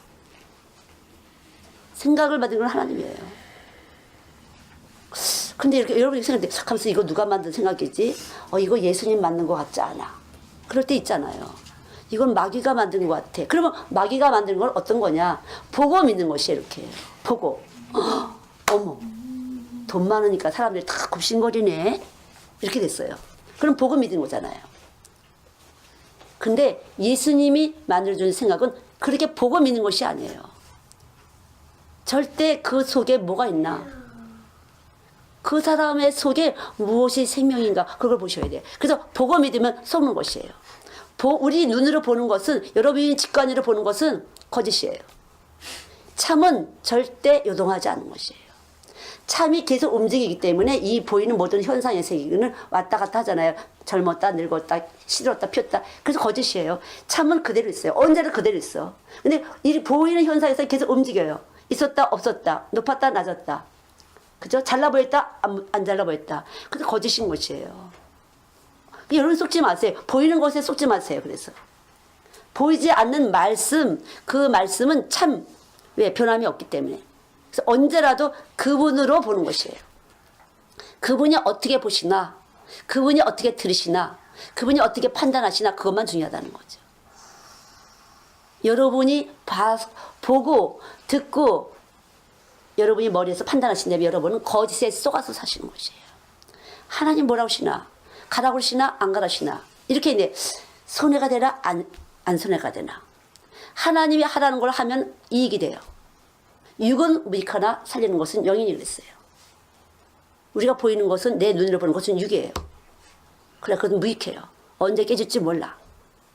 생각을 만드는 건 하나님이에요. 근데 이렇게 여러분이 생각하는데 하면서 이거 누가 만든 생각이지? 이거 예수님 만든 것 같지 않아. 그럴 때 있잖아요. 이건 마귀가 만든 것 같아. 그러면 마귀가 만든 건 어떤 거냐? 보고 믿는 것이 이렇게. 보고. 어머. 돈 많으니까 사람들이 다 굽신거리네. 이렇게 됐어요. 그럼 보고 믿는 거잖아요. 근데 예수님이 만들어준 생각은 그렇게 보고 믿는 것이 아니에요. 절대 그 속에 뭐가 있나? 그 사람의 속에 무엇이 생명인가? 그걸 보셔야 돼요. 그래서 보고 믿으면 속는 것이에요. 우리 눈으로 보는 것은, 여러분이 직관으로 보는 것은 거짓이에요. 참은 절대 요동하지 않는 것이에요. 참이 계속 움직이기 때문에 이 보이는 모든 현상의 세계는 왔다 갔다 하잖아요. 젊었다, 늙었다, 시들었다, 폈다. 그래서 거짓이에요. 참은 그대로 있어요. 언제나 그대로 있어. 근데 이 보이는 현상에서 계속 움직여요. 있었다, 없었다, 높았다, 낮았다. 그죠? 잘나 보였다, 안 잘나 보였다. 그래서 거짓인 것이에요. 여러분 속지 마세요. 보이는 것에 속지 마세요. 그래서 보이지 않는 말씀, 그 말씀은 참, 왜? 변함이 없기 때문에. 그래서 언제라도 그분으로 보는 것이에요. 그분이 어떻게 보시나? 그분이 어떻게 들으시나, 그분이 어떻게 판단하시나, 그것만 중요하다는 거죠. 여러분이 보고 듣고 여러분이 머리에서 판단하신다면 여러분은 거짓에 속아서 사시는 것이에요. 하나님 뭐라고 하시나, 가라고 하시나 안 가라고 하시나, 이렇게 이제 손해가 되나 안 손해가 되나. 하나님이 하라는 걸 하면 이익이 돼요. 육은 무익하나 살리는 것은 영이니 그랬어요. 우리가 보이는 것은, 내 눈으로 보는 것은 육이에요. 그래, 그건 무익해요. 언제 깨질지 몰라.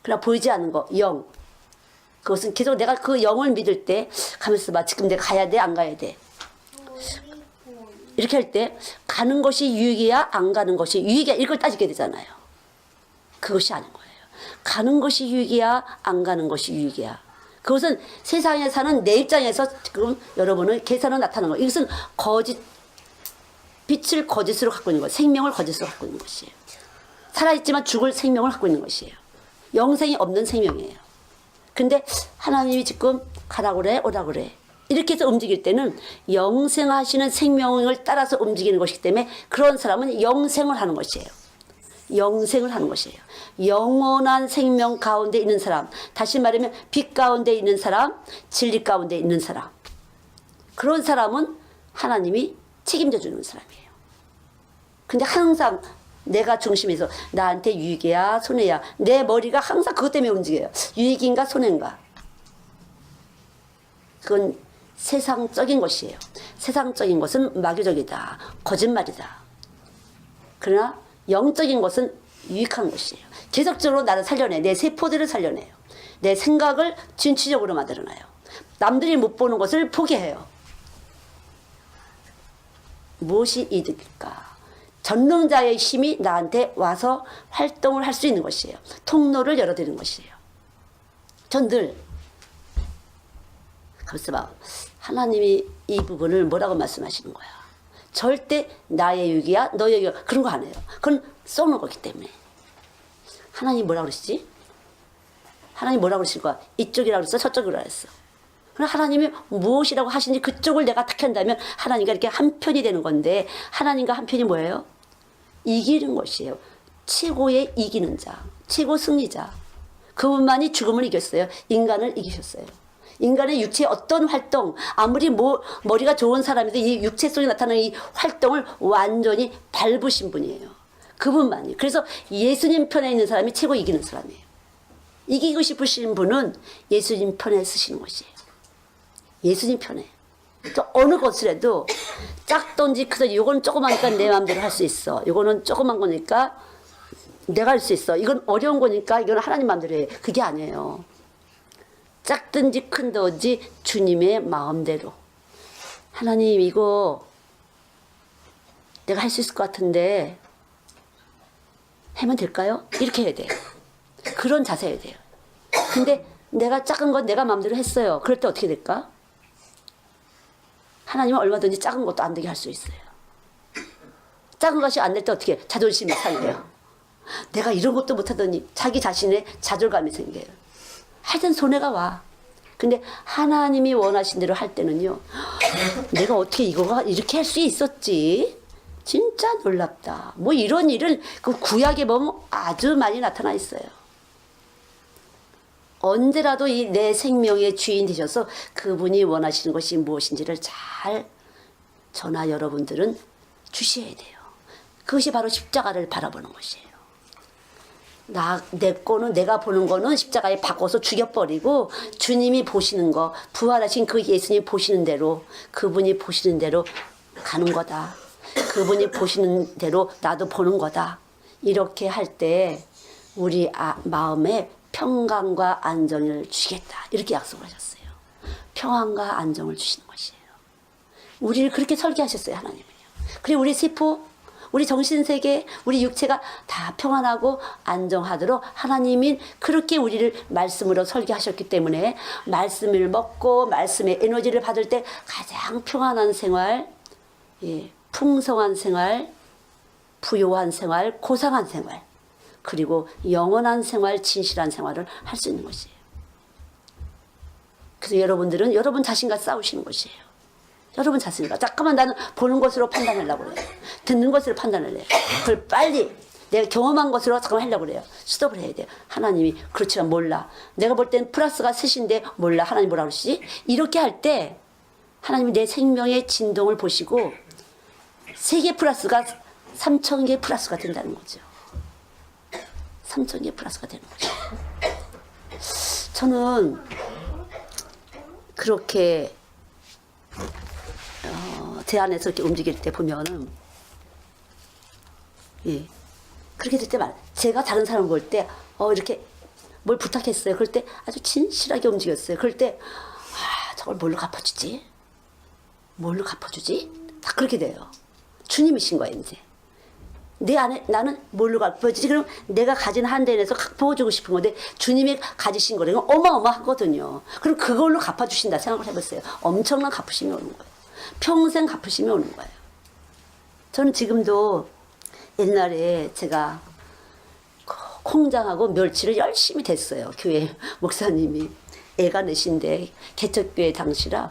그러나 보이지 않는 거, 영. 그것은 계속 내가 그 영을 믿을 때, 가면서 봐. 지금 내가 가야 돼, 안 가야 돼. 이렇게 할 때, 가는 것이 유익이야, 안 가는 것이 유익이야, 이걸 따지게 되잖아요. 그것이 아닌 거예요. 가는 것이 유익이야, 안 가는 것이 유익이야. 그것은 세상에 사는 내 입장에서 지금 여러분의 계산은 나타나는 거예요. 이것은 빛을 거짓으로 갖고 있는 거예요. 생명을 거짓으로 갖고 있는 것이에요. 살아있지만 죽을 생명을 갖고 있는 것이에요. 영생이 없는 생명이에요. 근데 하나님이 지금 가라고 그래, 오라고 그래. 이렇게 해서 움직일 때는 영생하시는 생명을 따라서 움직이는 것이기 때문에 그런 사람은 영생을 하는 것이에요. 영생을 하는 것이에요. 영원한 생명 가운데 있는 사람, 다시 말하면 빛 가운데 있는 사람, 진리 가운데 있는 사람, 그런 사람은 하나님이 책임져 주는 사람이에요. 근데 항상 내가 중심에서 나한테 유익이야 손해야, 내 머리가 항상 그것 때문에 움직여요. 유익인가 손해인가. 그건 세상적인 것이에요. 세상적인 것은 마귀적이다, 거짓말이다. 그러나 영적인 것은 유익한 것이에요. 계속적으로 나를 살려내, 내 세포들을 살려내요. 내 생각을 진취적으로 만들어놔요. 남들이 못 보는 것을 보게 해요. 무엇이 이득일까? 전능자의 힘이 나한테 와서 활동을 할 수 있는 것이에요. 통로를 열어드리는 것이에요. 전 늘 그래서 막 하나님이 이 부분을 뭐라고 말씀하시는 거야. 절대 나의 유익이야, 너의 유익이야, 그런 거 안 해요. 그건 쏘는 거기 때문에. 하나님 뭐라고 그러시지? 하나님 뭐라고 그러실 거야? 이쪽이라고 그랬어, 저쪽이라고 그랬어. 그럼 하나님이 무엇이라고 하시는지 그쪽을 내가 택한다면 하나님과 이렇게 한편이 되는 건데, 하나님과 한편이 뭐예요? 이기는 것이에요. 최고의 이기는 자, 최고 승리자. 그분만이 죽음을 이겼어요. 인간을 이기셨어요. 인간의 육체의 어떤 활동, 아무리 머리가 좋은 사람이도 이 육체 속에 나타나는 이 활동을 완전히 밟으신 분이에요. 그분만이. 그래서 예수님 편에 있는 사람이 최고 이기는 사람이에요. 이기고 싶으신 분은 예수님 편에 쓰시는 것이에요. 예수님 편에. 또 어느 것을 해도 작든지 크든지, 이건 조그마니까 내 마음대로 할 수 있어. 이거는 조그만 거니까 내가 할 수 있어. 이건 어려운 거니까 이건 하나님 마음대로 해. 그게 아니에요. 작든지 큰든지 주님의 마음대로. 하나님, 이거 내가 할 수 있을 것 같은데 하면 될까요? 이렇게 해야 돼요. 그런 자세여야 돼요. 근데 내가 작은 건 내가 마음대로 했어요. 그럴 때 어떻게 될까? 하나님은 얼마든지 작은 것도 안 되게 할 수 있어요. 작은 것이 안 될 때 어떻게 해요? 자존심이 상해요. 내가 이런 것도 못하더니 자기 자신의 자존감이 생겨요. 하여튼 손해가 와. 근데 하나님이 원하신 대로 할 때는요, 내가 어떻게 이거가 이렇게 할 수 있었지? 진짜 놀랍다. 뭐 이런 일은 그 구약에 보면 아주 많이 나타나 있어요. 언제라도 이 내 생명의 주인 되셔서 그분이 원하시는 것이 무엇인지를 잘 저나 여러분들은 주셔야 돼요. 그것이 바로 십자가를 바라보는 것이에요. 내 거는, 내가 보는 거는 십자가에 바꿔서 죽여버리고 주님이 보시는 거, 부활하신 그 예수님 보시는 대로, 그분이 보시는 대로 가는 거다. 그분이 보시는 대로 나도 보는 거다. 이렇게 할 때 우리 마음에 평강과 안정을 주겠다. 이렇게 약속을 하셨어요. 평안과 안정을 주시는 것이에요. 우리를 그렇게 설계하셨어요, 하나님은요. 그리고 우리 세포, 우리 정신세계, 우리 육체가 다 평안하고 안정하도록 하나님이 그렇게 우리를 말씀으로 설계하셨기 때문에 말씀을 먹고 말씀의 에너지를 받을 때 가장 평안한 생활, 풍성한 생활, 부요한 생활, 고상한 생활, 그리고 영원한 생활, 진실한 생활을 할 수 있는 것이에요. 그래서 여러분들은 여러분 자신과 싸우시는 것이에요. 여러분 자신과. 잠깐만 나는 보는 것으로 판단하려고 해요. 듣는 것으로 판단을 해요. 그걸 빨리 내가 경험한 것으로 잠깐 하려고 그래요. 스톱을 해야 돼요. 하나님이 그렇지만 몰라. 내가 볼 땐 플러스가 셋인데 몰라. 하나님 뭐라 그러시지? 이렇게 할 때 하나님이 내 생명의 진동을 보시고 3개 플러스가 3,000개 플러스가 된다는 거죠. 3,000개 플러스가 되는 거죠. 저는 그렇게 제 안에서 이렇게 움직일 때 보면은 예. 그렇게 될 때 제가 다른 사람을 볼 때 이렇게 뭘 부탁했어요. 그럴 때 아주 진실하게 움직였어요. 그럴 때 저걸 뭘로 갚아주지? 뭘로 갚아주지? 다 그렇게 돼요. 주님이신 거예요. 이제 내 안에 나는 뭘로 갚아주지? 그럼 내가 가진 한대에 대해서 보여주고 싶은 건데 주님이 가지신 거래요. 어마어마하거든요. 그럼 그걸로 갚아주신다 생각을 해봤어요. 엄청난 갚으심이 오는 거예요. 평생 갚으심이 오는 거예요. 저는 지금도 옛날에 제가 콩장하고 멸치를 열심히 댔어요. 교회 목사님이 애가 넷인데 개척교회 당시라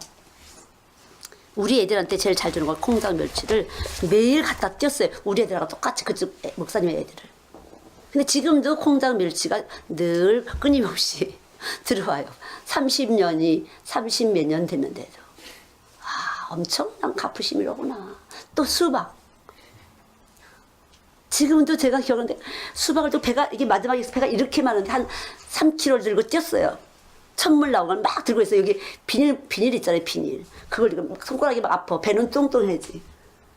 우리 애들한테 제일 잘 주는 걸 콩장 멸치를 매일 갖다 띄었어요. 우리 애들하고 똑같이 그쪽 목사님의 애들을. 근데 지금도 콩장 멸치가 늘 끊임없이 들어와요. 30년이 30몇 년 됐는데도 엄청난 갚으심이로구나. 또 수박. 지금도 제가 기억하는데 수박을 또 배가 이게 마지막에 배가 이렇게 많은데 한 3kg 들고 뛰었어요. 천물 나오면 막 들고 있어요. 여기 비닐 있잖아요. 비닐. 그걸 이거 막 손가락이 막 아파. 배는 뚱뚱해지.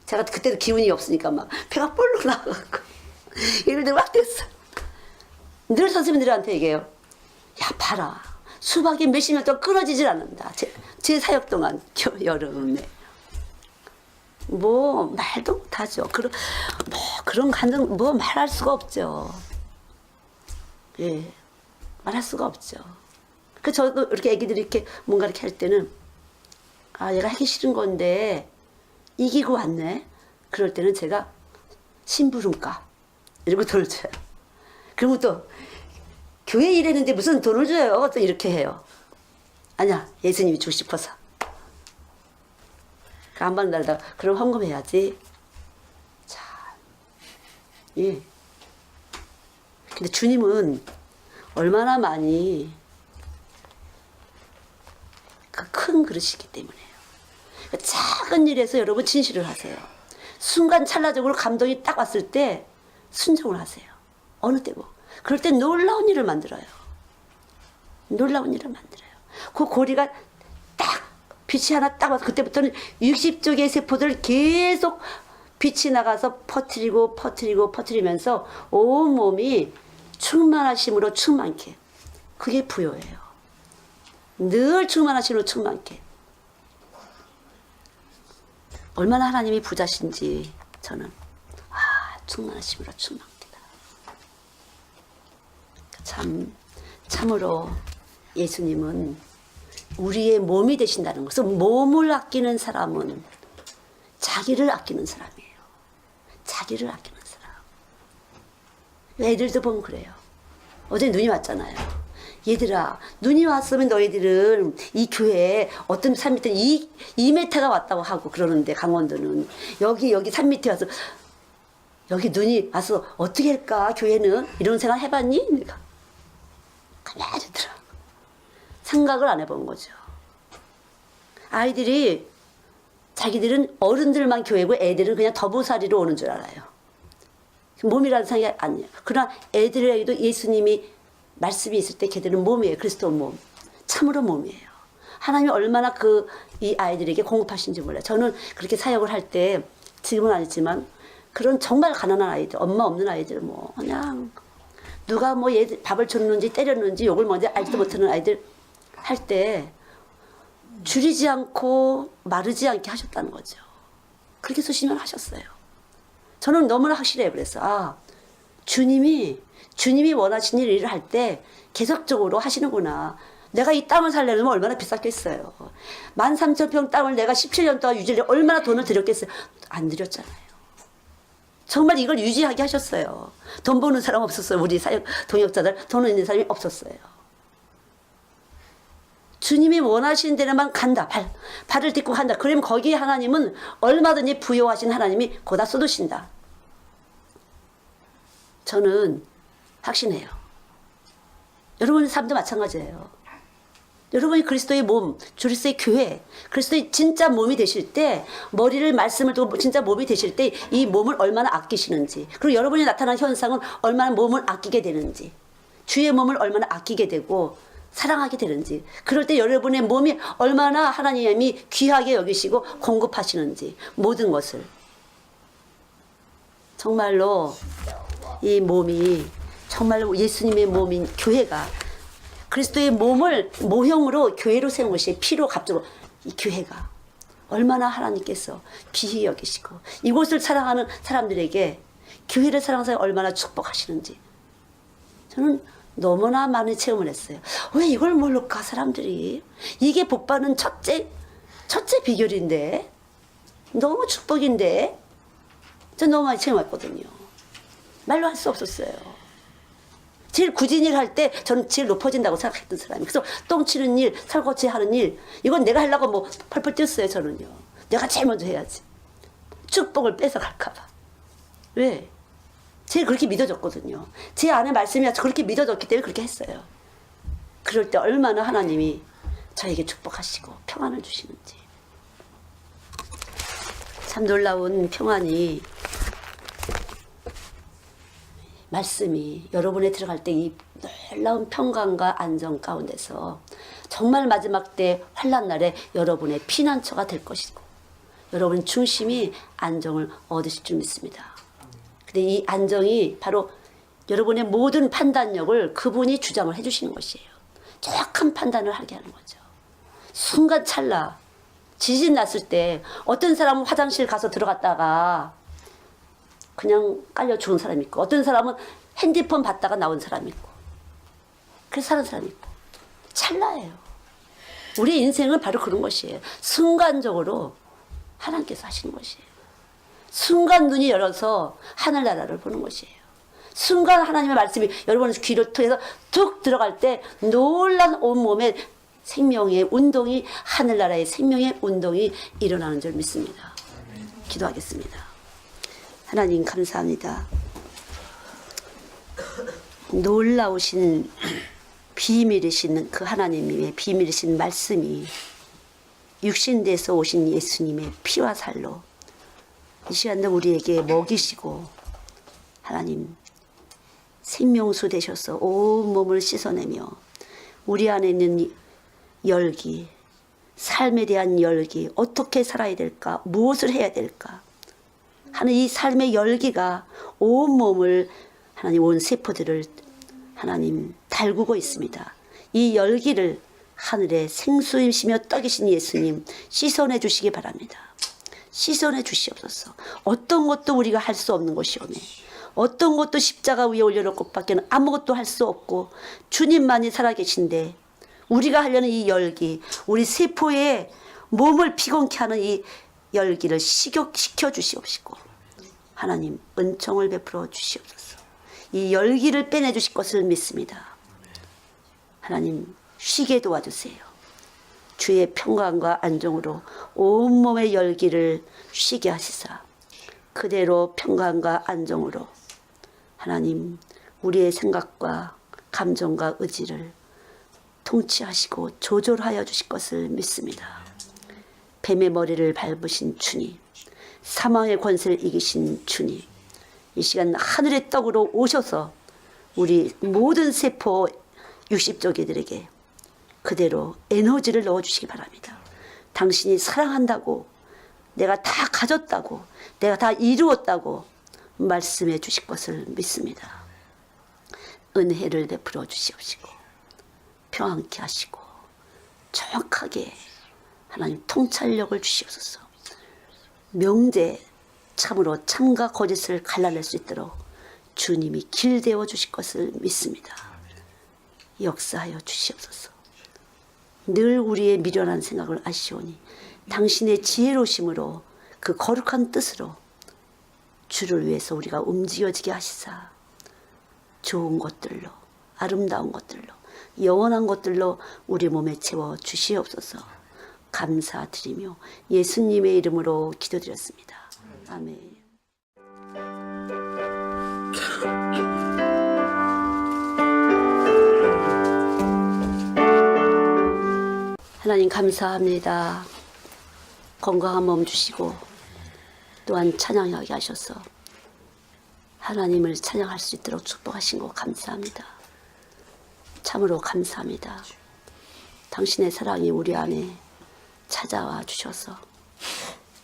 제가 그때도 기운이 없으니까 막 배가 볼록 나가고 이럴 때 막 뛰었어. 늘 선생님들한테 얘기해요. 야 봐라. 수박이 몇십 년 동안 끊어지질 않는다. 제 사역 동안 여름에. 뭐 말도 못하죠. 그런 감정 뭐 말할 수가 없죠. 예, 말할 수가 없죠. 그 저도 이렇게 애기들이 이렇게 뭔가 이렇게 할 때는 얘가 하기 싫은 건데 이기고 왔네. 그럴 때는 제가 심부름값 이러고 돈을 줘요. 그러면 또 교회 일했는데 무슨 돈을 줘요? 또 이렇게 해요. 아니야, 예수님이 주고 싶어서. 안 받는 날다가 그럼 헌금해야지. 참, 예. 근데 주님은 얼마나 많이 큰 그릇이기 때문에요. 작은 일에서 여러분 진실을 하세요. 순간 찰나적으로 감동이 딱 왔을 때 순종을 하세요. 어느 때고. 그럴 때 놀라운 일을 만들어요. 놀라운 일을 만들어요. 그 고리가 딱 빛이 하나 딱 와서 그때부터는 60쪽의 세포들 계속 빛이 나가서 퍼뜨리면서 온 몸이 충만하심으로 충만케. 그게 부요예요. 늘 충만하심으로 충만케. 얼마나 하나님이 부자신지 저는 충만하심으로 충만케다. 참으로 예수님은 우리의 몸이 되신다는 것은 몸을 아끼는 사람은 자기를 아끼는 사람이에요. 자기를 아끼는 사람. 애들도 보면 그래요. 어제 눈이 왔잖아요. 얘들아, 눈이 왔으면 너희들은 이 교회에 어떤 산 밑에 2m가 왔다고 하고 그러는데 강원도는 여기 산 밑에 와서 여기 눈이 와서 어떻게 할까 교회는 이런 생각 해봤니? 내가 가만히 들어. 생각을 안 해본 거죠. 아이들이 자기들은 어른들만 교회고 애들은 그냥 더부살이로 오는 줄 알아요. 몸이라는 생각이 아니에요. 그러나 애들에게도 예수님이 말씀이 있을 때 걔들은 몸이에요. 그리스도 몸. 참으로 몸이에요. 하나님이 얼마나 이 아이들에게 공급하신지 몰라요. 저는 그렇게 사역을 할 때 지금은 아니지만 그런 정말 가난한 아이들, 엄마 없는 아이들 뭐 그냥 누가 뭐 얘들 밥을 줬는지 때렸는지 욕을 뭔지 알지도 못하는 아이들 할 때 줄이지 않고 마르지 않게 하셨다는 거죠. 그렇게 수십 년 하셨어요. 저는 너무나 확실해요. 그래서 주님이 원하시는 일을 할 때 계속적으로 하시는구나. 내가 이 땅을 살려면 얼마나 비쌌겠어요. 13,000평 땅을 내가 17년 동안 유지를 얼마나 돈을 들였겠어요. 안 들였잖아요. 정말 이걸 유지하게 하셨어요. 돈 버는 사람 없었어요. 우리 동역자들 돈 있는 사람이 없었어요. 주님이 원하시는 데로만 간다. 발을 딛고 간다. 그러면 거기에 하나님은 얼마든지 부여하신 하나님이 거다 쏟으신다. 저는 확신해요. 여러분의 삶도 마찬가지예요. 여러분이 그리스도의 몸, 그리스도의 교회, 그리스도의 진짜 몸이 되실 때, 머리를 말씀을 두고 진짜 몸이 되실 때 이 몸을 얼마나 아끼시는지, 그리고 여러분이 나타난 현상은 얼마나 몸을 아끼게 되는지, 주의 몸을 얼마나 아끼게 되고 사랑하게 되는지, 그럴 때 여러분의 몸이 얼마나 하나님이 귀하게 여기시고 공급하시는지, 모든 것을. 정말로 이 몸이, 정말로 예수님의 몸인 교회가 그리스도의 몸을 모형으로 교회로 세운 것이 피로 값주고, 이 교회가 얼마나 하나님께서 귀히 여기시고 이곳을 사랑하는 사람들에게, 교회를 사랑하는 사람이 얼마나 축복하시는지 저는 너무나 많이 체험을 했어요. 왜 이걸 모를까 사람들이. 이게 복받는 첫째 비결인데, 너무 축복인데. 전 너무 많이 체험했거든요. 말로 할 수 없었어요. 제일 굳은 일 할 때 저는 제일 높아진다고 생각했던 사람이. 그래서 똥 치는 일, 설거지 하는 일, 이건 내가 하려고 뭐 펄펄 뛰었어요. 저는요. 내가 제일 먼저 해야지. 축복을 뺏어갈까 봐. 왜? 제가 그렇게 믿어졌거든요. 제 안에 말씀이 그렇게 믿어졌기 때문에 그렇게 했어요. 그럴 때 얼마나 하나님이 저에게 축복하시고 평안을 주시는지. 참 놀라운 평안이, 말씀이 여러분에 들어갈 때 이 놀라운 평강과 안정 가운데서 정말 마지막 때 환난 날에 여러분의 피난처가 될 것이고, 여러분 중심이 안정을 얻으실 줄 믿습니다. 근데 이 안정이 바로 여러분의 모든 판단력을 그분이 주장을 해주시는 것이에요. 정확한 판단을 하게 하는 거죠. 순간 찰나, 지진 났을 때 어떤 사람은 화장실 가서 들어갔다가 그냥 깔려 죽은 사람이 있고, 어떤 사람은 핸드폰 받다가 나온 사람이 있고, 그래서 사는 사람이 있고. 찰나예요. 우리 인생은 바로 그런 것이에요. 순간적으로 하나님께서 하시는 것이에요. 순간 눈이 열어서 하늘나라를 보는 것이에요. 순간 하나님의 말씀이 여러분의 귀를 통해서 툭 들어갈 때 놀란 온몸에 생명의 운동이, 하늘나라의 생명의 운동이 일어나는 줄 믿습니다. 기도하겠습니다. 하나님 감사합니다. 놀라우신 비밀이신 그 하나님의 비밀이신 말씀이 육신돼서 오신 예수님의 피와 살로 이 시간도 우리에게 먹이시고, 하나님 생명수 되셔서 온 몸을 씻어내며 우리 안에 있는 열기, 삶에 대한 열기, 어떻게 살아야 될까, 무엇을 해야 될까 하는 이 삶의 열기가 온 몸을, 하나님 온 세포들을 하나님 달구고 있습니다. 이 열기를 하늘에 생수이시며 떡이신 예수님 씻어내 주시기 바랍니다. 씻어내 주시옵소서. 어떤 것도 우리가 할 수 없는 것이오매, 어떤 것도 십자가 위에 올려놓을 것밖에는 아무것도 할 수 없고, 주님만이 살아계신데 우리가 하려는 이 열기, 우리 세포의 몸을 피곤케 하는 이 열기를 식욕시켜 주시옵시고, 하나님 은총을 베풀어 주시옵소서. 이 열기를 빼내 주실 것을 믿습니다. 하나님 쉬게 도와주세요. 주의 평강과 안정으로 온몸의 열기를 쉬게 하시사, 그대로 평강과 안정으로 하나님 우리의 생각과 감정과 의지를 통치하시고 조절하여 주실 것을 믿습니다. 뱀의 머리를 밟으신 주님, 사망의 권세를 이기신 주님, 이 시간 하늘의 떡으로 오셔서 우리 모든 세포 60조개들에게 그대로 에너지를 넣어주시기 바랍니다. 당신이 사랑한다고, 내가 다 가졌다고, 내가 다 이루었다고 말씀해 주실 것을 믿습니다. 은혜를 베풀어 주시옵시고 평안케 하시고 정확하게 하나님 통찰력을 주시옵소서. 명제 참으로 참과 거짓을 갈라낼 수 있도록 주님이 길되어 주실 것을 믿습니다. 역사하여 주시옵소서. 늘 우리의 미련한 생각을 아시오니 당신의 지혜로우심으로 그 거룩한 뜻으로 주를 위해서 우리가 움직여지게 하시사, 좋은 것들로, 아름다운 것들로, 영원한 것들로 우리 몸에 채워 주시옵소서. 감사드리며 예수님의 이름으로 기도드렸습니다. 아멘. 하나님 감사합니다. 건강한 몸 주시고 또한 찬양하게 하셔서 하나님을 찬양할 수 있도록 축복하신 거 감사합니다. 참으로 감사합니다. 당신의 사랑이 우리 안에 찾아와 주셔서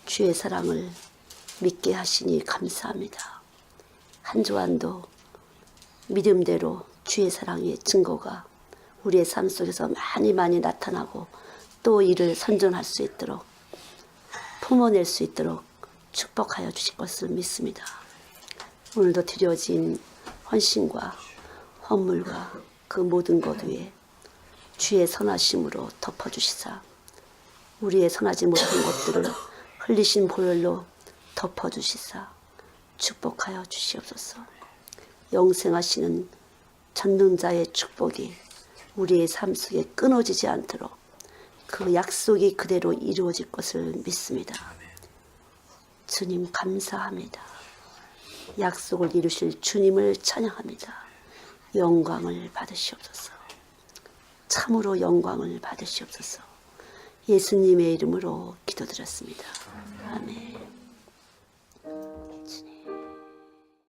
주의 사랑을 믿게 하시니 감사합니다. 한 주간도 믿음대로 주의 사랑의 증거가 우리의 삶 속에서 많이 나타나고 또 이를 선전할 수 있도록 품어낼 수 있도록 축복하여 주실 것을 믿습니다. 오늘도 드려진 헌신과 헌물과 그 모든 것 위에 주의 선하심으로 덮어주시사 우리의 선하지 못한 것들을 흘리신 보혈로 덮어주시사 축복하여 주시옵소서. 영생하시는 전능자의 축복이 우리의 삶 속에 끊어지지 않도록 그 약속이 그대로 이루어질 것을 믿습니다. 주님 감사합니다. 약속을 이루실 주님을 찬양합니다. 영광을 받으시옵소서. 참으로 영광을 받으시옵소서. 예수님의 이름으로 기도드렸습니다. 아멘.